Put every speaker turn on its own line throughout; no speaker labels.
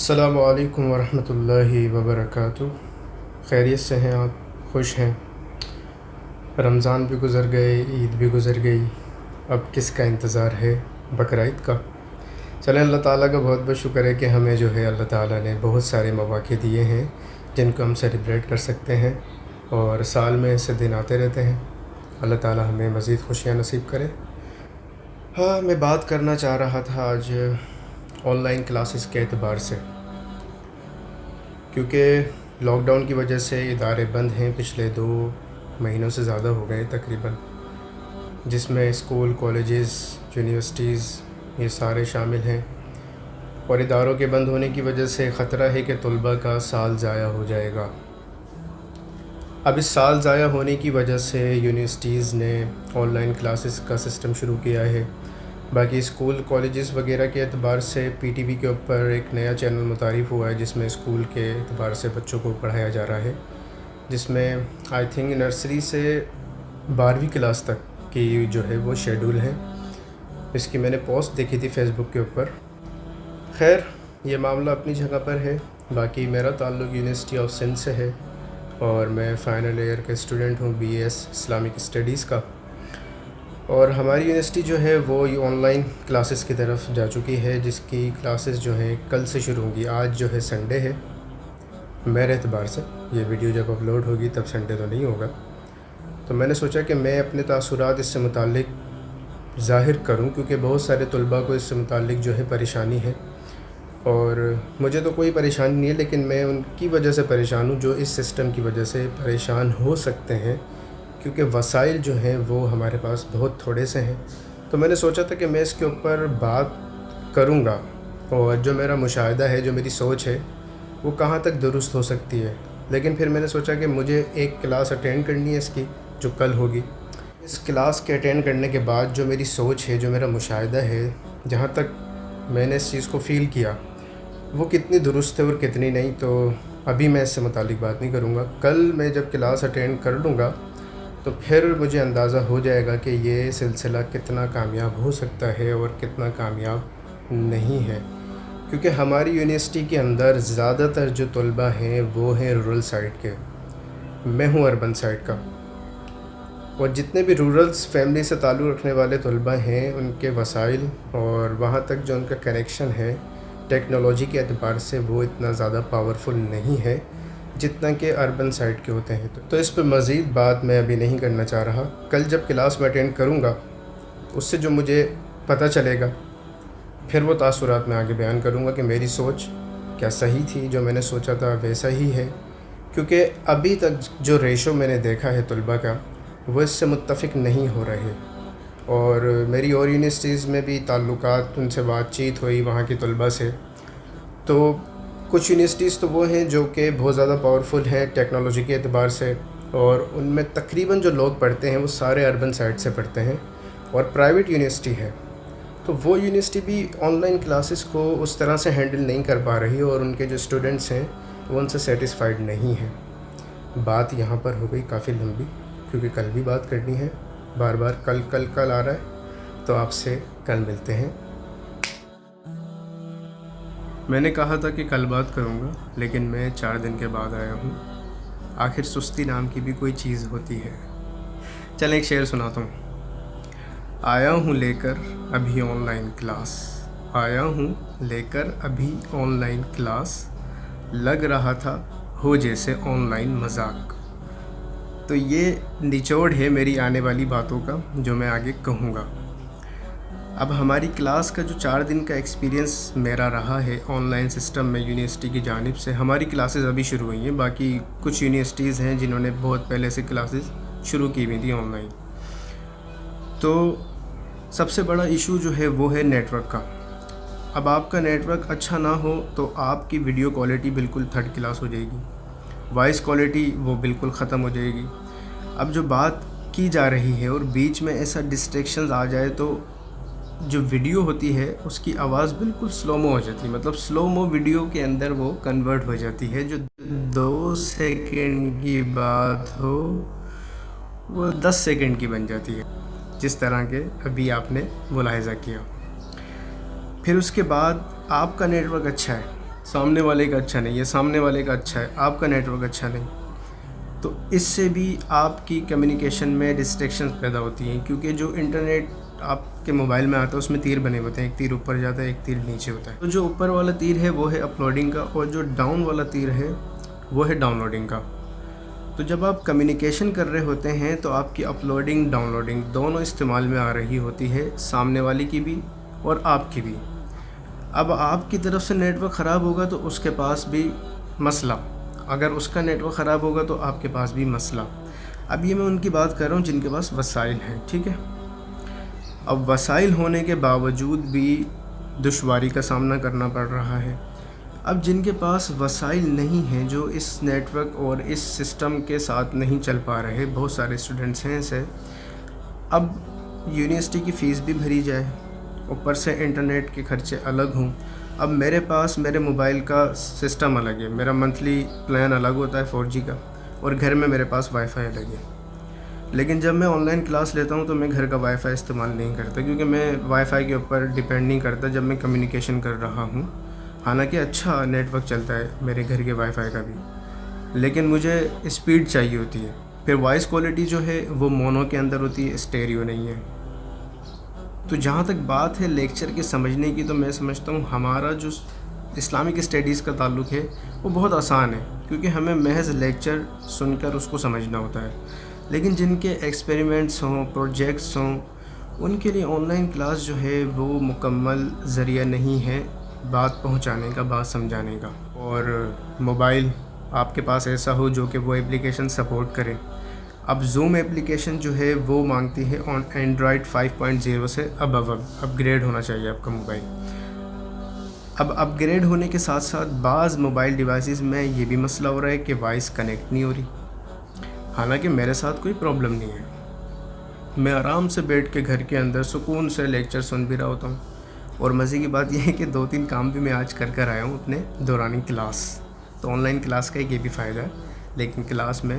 السلام علیکم ورحمۃ اللہ وبرکاتہ۔ خیریت سے ہیں آپ؟ خوش ہیں؟ رمضان بھی گزر گئے، عید بھی گزر گئی، اب کس کا انتظار ہے؟ بقرعید کا۔ چلیں، اللہ تعالیٰ کا بہت بہت شکر ہے کہ ہمیں جو ہے اللہ تعالیٰ نے بہت سارے مواقع دیے ہیں جن کو ہم سیلیبریٹ کر سکتے ہیں، اور سال میں ایسے دن آتے رہتے ہیں۔ اللہ تعالیٰ ہمیں مزید خوشیاں نصیب کرے۔ ہاں، میں بات کرنا چاہ رہا تھا آج آن لائن کلاسز کے اعتبار سے، کیونکہ لاک ڈاؤن کی وجہ سے ادارے بند ہیں پچھلے 2 مہینوں سے زیادہ ہو گئے تقریباً، جس میں اسکول، کالجز، یونیورسٹیز یہ سارے شامل ہیں، اور اداروں کے بند ہونے کی وجہ سے خطرہ ہے کہ طلباء کا سال ضائع ہو جائے گا۔ اب اس سال ضائع ہونے کی وجہ سے یونیورسٹیز نے آن لائن کلاسز کا سسٹم شروع کیا ہے۔ باقی اسکول، کالجز وغیرہ کے اعتبار سے پی ٹی وی کے اوپر ایک نیا چینل متعارف ہوا ہے جس میں اسکول کے اعتبار سے بچوں کو پڑھایا جا رہا ہے، جس میں آئی تھنک نرسری سے 12ویں کلاس تک کی جو ہے وہ شیڈول ہے۔ اس کی میں نے پوسٹ دیکھی تھی فیس بک کے اوپر۔ خیر، یہ معاملہ اپنی جگہ پر ہے۔ باقی میرا تعلق یونیورسٹی آف سندھ سے ہے، اور میں فائنل ایئر کا اسٹوڈنٹ ہوں، بی ایس اسلامک اسٹڈیز کا، اور ہماری یونیورسٹی جو ہے وہ آن لائن کلاسز کی طرف جا چکی ہے، جس کی کلاسز جو ہیں کل سے شروع ہوں گی۔ آج جو ہے سنڈے ہے، میرے اعتبار سے یہ ویڈیو جب اپلوڈ ہوگی تب سنڈے تو نہیں ہوگا، تو میں نے سوچا کہ میں اپنے تاثرات اس سے متعلق ظاہر کروں، کیونکہ بہت سارے طلباء کو اس سے متعلق جو ہے پریشانی ہے، اور مجھے تو کوئی پریشانی نہیں ہے، لیکن میں ان کی وجہ سے پریشان ہوں جو اس سسٹم کی وجہ سے پریشان ہو سکتے ہیں، کیونکہ وسائل جو ہیں وہ ہمارے پاس بہت تھوڑے سے ہیں۔ تو میں نے سوچا تھا کہ میں اس کے اوپر بات کروں گا، اور جو میرا مشاہدہ ہے، جو میری سوچ ہے، وہ کہاں تک درست ہو سکتی ہے۔ لیکن پھر میں نے سوچا کہ مجھے ایک کلاس اٹینڈ کرنی ہے اس کی، جو کل ہوگی۔ اس کلاس کے اٹینڈ کرنے کے بعد جو میری سوچ ہے، جو میرا مشاہدہ ہے، جہاں تک میں نے اس چیز کو فیل کیا، وہ کتنی درست ہے اور کتنی نہیں، تو ابھی میں اس سے متعلق بات نہیں کروں گا۔ کل میں جب کلاس اٹینڈ کر لوں گا تو پھر مجھے اندازہ ہو جائے گا کہ یہ سلسلہ کتنا کامیاب ہو سکتا ہے اور کتنا کامیاب نہیں ہے، کیونکہ ہماری یونیورسٹی کے اندر زیادہ تر جو طلباء ہیں وہ ہیں رورل سائڈ کے۔ میں ہوں اربن سائڈ کا، اور جتنے بھی رورل فیملی سے تعلق رکھنے والے طلباء ہیں، ان کے وسائل اور وہاں تک جو ان کا کنیکشن ہے ٹیکنالوجی کے اعتبار سے، وہ اتنا زیادہ پاورفل نہیں ہے جتنا کہ اربن سائڈ کے ہوتے ہیں۔ تو اس پہ مزید بات میں ابھی نہیں کرنا چاہ رہا۔ کل جب کلاس میں اٹینڈ کروں گا، اس سے جو مجھے پتہ چلے گا، پھر وہ تاثرات میں آگے بیان کروں گا کہ میری سوچ کیا صحیح تھی، جو میں نے سوچا تھا ویسا ہی ہے، کیونکہ ابھی تک جو ریشو میں نے دیکھا ہے طلباء کا، وہ اس سے متفق نہیں ہو رہے، اور میری اور یونیورسٹیز میں بھی تعلقات، ان سے بات چیت ہوئی وہاں کی طلباء سے، تو کچھ یونیورسٹیز تو وہ ہیں جو کہ بہت زیادہ پاورفل ہیں ٹیکنالوجی کے اعتبار سے، اور ان میں تقریباً جو لوگ پڑھتے ہیں وہ سارے اربن سائڈ سے پڑھتے ہیں، اور پرائیویٹ یونیورسٹی ہے، تو وہ یونیورسٹی بھی آن لائن کلاسز کو اس طرح سے ہینڈل نہیں کر پا رہی، اور ان کے جو اسٹوڈنٹس ہیں وہ ان سے سیٹسفائیڈ نہیں ہیں۔ بات یہاں پر ہو گئی کافی لمبی، کیونکہ کل بھی بات کرنی ہے، بار بار کل کل کل آ رہا ہے، تو آپ سے کل ملتے ہیں۔ میں نے کہا تھا کہ کل بات کروں گا، لیکن میں 4 دن کے بعد آیا ہوں۔ آخر سستی نام کی بھی کوئی چیز ہوتی ہے۔ چلیں ایک شعر سناتا ہوں۔ آیا ہوں لے کر ابھی آن لائن کلاس، آیا ہوں لے کر ابھی آن لائن کلاس، لگ رہا تھا ہو جیسے آن لائن مذاق۔ تو یہ نچوڑ ہے میری آنے والی باتوں کا، جو میں آگے کہوں گا۔ اب ہماری کلاس کا جو 4 دن کا ایکسپیرینس میرا رہا ہے آن لائن سسٹم میں یونیورسٹی کی جانب سے، ہماری کلاسز ابھی شروع ہوئی ہیں، باقی کچھ یونیورسٹیز ہیں جنہوں نے بہت پہلے سے کلاسز شروع کی ہوئی تھی آن لائن۔ تو سب سے بڑا ایشو جو ہے وہ ہے نیٹ ورک کا۔ اب آپ کا نیٹ ورک اچھا نہ ہو تو آپ کی ویڈیو کوالٹی بالکل 3rd کلاس ہو جائے گی، وائس کوالٹی وہ بالکل ختم ہو جائے گی۔ اب جو بات کی جا رہی ہے اور بیچ میں ایسا ڈسٹریکشنز آ جائے تو جو ویڈیو ہوتی ہے اس کی آواز بالکل سلو مو ہو جاتی ہے، مطلب سلو مو ویڈیو کے اندر وہ کنورٹ ہو جاتی ہے، جو 2 سیکنڈ کی بات ہو وہ 10 سیکنڈ کی بن جاتی ہے، جس طرح کے ابھی آپ نے ملاحظہ کیا۔ پھر اس کے بعد آپ کا نیٹ ورک اچھا ہے، سامنے والے کا اچھا نہیں ہے، سامنے والے کا اچھا ہے، آپ کا نیٹ ورک اچھا نہیں، تو اس سے بھی آپ کی کمیونیکیشن میں ڈسٹریکشنز پیدا ہوتی ہیں، کیونکہ جو انٹرنیٹ آپ کے موبائل میں آتا ہے اس میں تیر بنے ہوتے ہیں، ایک تیر اوپر جاتا ہے، ایک تیر نیچے ہوتا ہے. تو جو اوپر والا تیر ہے وہ ہے اپلوڈنگ کا، اور جو ڈاؤن والا تیر ہے وہ ہے ڈاؤن لوڈنگ کا. تو جب آپ کمیونیکیشن کر رہے ہوتے ہیں تو آپ کی اپلوڈنگ ڈاؤن لوڈنگ دونوں استعمال میں آ رہی ہوتی ہے، سامنے والی کی بھی اور آپ کی بھی. اب آپ کی طرف سے نیٹ ورک خراب ہوگا تو اس کے پاس بھی مسئلہ، اگر اس کا نیٹ ورک خراب ہوگا تو آپ کے پاس بھی مسئلہ. اب یہ میں ان کی بات کر رہا ہوں جن کے پاس وسائل ہیں، ٹھیک ہے. اب وسائل ہونے کے باوجود بھی دشواری کا سامنا کرنا پڑ رہا ہے. اب جن کے پاس وسائل نہیں ہیں، جو اس نیٹ ورک اور اس سسٹم کے ساتھ نہیں چل پا رہے، بہت سارے اسٹوڈنٹس ہیں ایسے. اب یونیورسٹی کی فیس بھی بھری جائے، اوپر سے انٹرنیٹ کے خرچے الگ ہوں. اب میرے پاس میرے موبائل کا سسٹم الگ ہے، میرا منتھلی پلان الگ ہوتا ہے 4G کا، اور گھر میں میرے پاس وائی فائی الگ ہے. لیکن جب میں آن لائن کلاس لیتا ہوں تو میں گھر کا وائی فائی استعمال نہیں کرتا، کیونکہ میں وائی فائی کے اوپر ڈیپینڈ نہیں کرتا جب میں کمیونیکیشن کر رہا ہوں. حالانکہ اچھا نیٹ ورک چلتا ہے میرے گھر کے وائی فائی کا بھی، لیکن مجھے اسپیڈ چاہیے ہوتی ہے. پھر وائس کوالٹی جو ہے وہ مونو کے اندر ہوتی ہے، اسٹیریو نہیں ہے. تو جہاں تک بات ہے لیکچر کے سمجھنے کی، تو میں سمجھتا ہوں ہمارا جو اسلامک اسٹڈیز کا تعلق ہے وہ بہت آسان ہے، کیونکہ ہمیں محض لیکچر سن کر اس کو سمجھنا ہوتا ہے. لیکن جن کے ایکسپیریمنٹس ہوں، پروجیکٹس ہوں، ان کے لیے آن لائن کلاس جو ہے وہ مکمل ذریعہ نہیں ہے بات پہنچانے کا، بات سمجھانے کا. اور موبائل آپ کے پاس ایسا ہو جو کہ وہ ایپلیکیشن سپورٹ کرے. اب زوم ایپلیکیشن جو ہے وہ مانگتی ہے آن اینڈرائڈ 5.0 سے اپ گریڈ ہونا چاہیے آپ کا موبائل. اب اپ گریڈ ہونے کے ساتھ ساتھ بعض موبائل ڈیوائسز میں یہ بھی مسئلہ ہو رہا ہے کہ وائس کنیکٹ نہیں ہو رہی. حالانکہ میرے ساتھ کوئی پرابلم نہیں ہے، میں آرام سے بیٹھ کے گھر کے اندر سکون سے لیکچر سن بھی رہا ہوتا ہوں. اور مزے کی بات یہ ہے کہ 2-3 کام بھی میں آج کر آیا ہوں اپنے دورانی کلاس. تو آن لائن کلاس کا یہ بھی فائدہ ہے، لیکن کلاس میں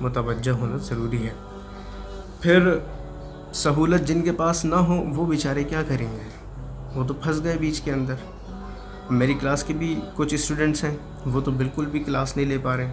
متوجہ ہونا ضروری ہے. پھر سہولت جن کے پاس نہ ہو وہ بیچارے کیا کریں گے، وہ تو پھنس گئے بیچ کے اندر. میری کلاس کے بھی کچھ اسٹوڈنٹس ہیں، وہ تو بالکل بھی کلاس نہیں لے پا رہے.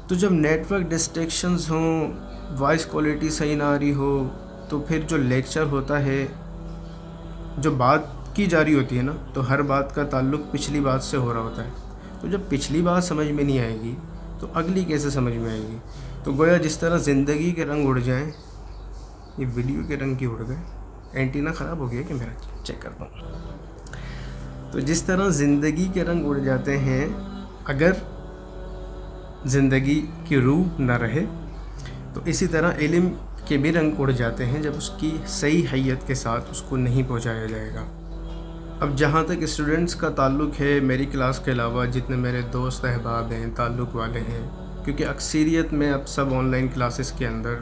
تو جب نیٹ ورک ڈسٹریکشنز ہوں، وائس کوالٹی صحیح نہ آ رہی ہو، تو پھر جو لیکچر ہوتا ہے، جو بات کی جا رہی ہوتی ہے نا، تو ہر بات کا تعلق پچھلی بات سے ہو رہا ہوتا ہے. تو جب پچھلی بات سمجھ میں نہیں آئے گی تو اگلی کیسے سمجھ میں آئے گی؟ تو گویا جس طرح زندگی کے رنگ اڑ جائیں. یہ ویڈیو کے رنگ کی اڑ گئے، اینٹینا خراب ہو گیا کہ میرا، چیک کرتا ہوں. تو جس طرح زندگی کے رنگ اڑ جاتے ہیں، اگر زندگی کی روح نہ رہے، تو اسی طرح علم کے بھی رنگ اڑ جاتے ہیں جب اس کی صحیح حیت کے ساتھ اس کو نہیں پہنچایا جائے گا. اب جہاں تک اسٹوڈنٹس کا تعلق ہے، میری کلاس کے علاوہ جتنے میرے دوست احباب ہیں، تعلق والے ہیں، کیونکہ اکثریت میں اب سب آن لائن کلاسز کے اندر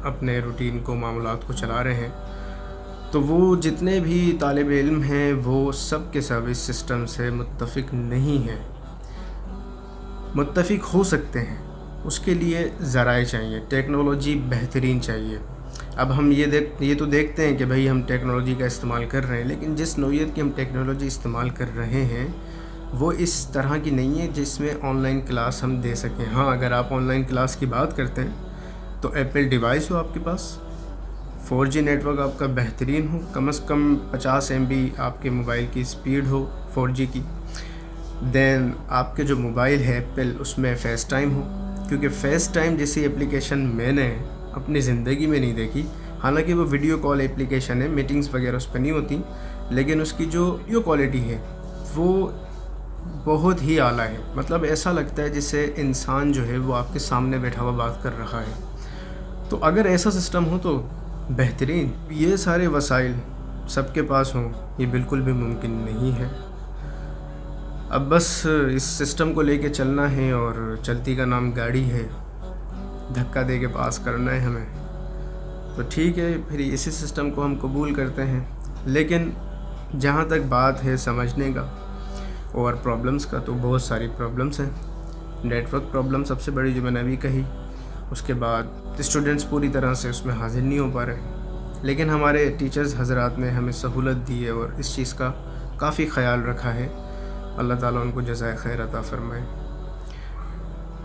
اپنے روٹین کو، معاملات کو چلا رہے ہیں. تو وہ جتنے بھی طالب علم ہیں وہ سب کے سب اس سسٹم سے متفق نہیں ہیں. متفق ہو سکتے ہیں، اس کے لیے ذرائع چاہیے، ٹیکنالوجی بہترین چاہیے. اب ہم یہ تو دیکھتے ہیں کہ بھئی ہم ٹیکنالوجی کا استعمال کر رہے ہیں، لیکن جس نوعیت کی ہم ٹیکنالوجی استعمال کر رہے ہیں وہ اس طرح کی نہیں ہے جس میں آن لائن کلاس ہم دے سکیں. ہاں، اگر آپ آن لائن کلاس کی بات کرتے ہیں تو ایپل ڈیوائس ہو آپ کے پاس، 4G نیٹ ورک آپ کا بہترین ہو، کم از کم 50 MB آپ کے موبائل کی اسپیڈ ہو 4G کی. دین آپ کے جو موبائل ہے ایپل، اس میں فیس ٹائم ہو، کیونکہ فیس ٹائم جیسی اپلیکیشن میں نے اپنی زندگی میں نہیں دیکھی. حالانکہ وہ ویڈیو کال اپلیکیشن ہے، میٹنگز وغیرہ اس پہ نہیں ہوتی، لیکن اس کی جو ویڈیو کوالٹی ہے وہ بہت ہی اعلیٰ ہے. مطلب ایسا لگتا ہے جیسے انسان جو ہے وہ آپ کے سامنے بیٹھا ہوا بات کر رہا ہے. تو اگر ایسا سسٹم ہو تو بہترین. یہ سارے وسائل سب کے پاس ہوں یہ بالکل بھی ممکن نہیں ہے. اب بس اس سسٹم کو لے کے چلنا ہے، اور چلتی کا نام گاڑی ہے، دھکا دے کے پاس کرنا ہے ہمیں. تو ٹھیک ہے، پھر اسی سسٹم کو ہم قبول کرتے ہیں. لیکن جہاں تک بات ہے سمجھنے کا اور پرابلمس کا، تو بہت ساری پرابلمس ہیں. نیٹ ورک پرابلم سب سے بڑی جو میں نے ابھی کہی، اس کے بعد اسٹوڈنٹس پوری طرح سے اس میں حاضر نہیں ہو پا رہے. لیکن ہمارے ٹیچرز حضرات نے ہمیں سہولت دی ہے اور اس چیز کا کافی خیال رکھا ہے. اللہ تعالیٰ ان کو جزائے خیر عطا فرمائے۔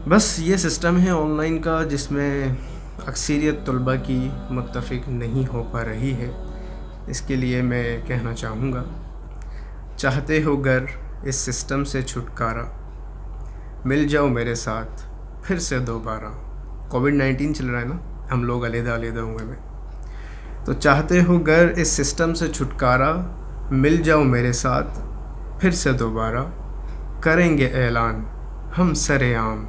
بس یہ سسٹم ہے آن لائن کا جس میں اکثریت طلباء کی متفق نہیں ہو پا رہی ہے۔ اس کے لیے میں کہنا چاہوں گا، چاہتے ہو گر اس سسٹم سے چھٹکارا، مل جاؤ میرے ساتھ پھر سے دوبارہ۔ کووڈ-19 چل رہا ہے نا، ہم لوگ علیحدہ ہوئے میں، تو چاہتے ہو گر اس سسٹم سے چھٹکارا، مل جاؤ میرے ساتھ پھر سے دوبارہ، کریں گے اعلان ہم سر عام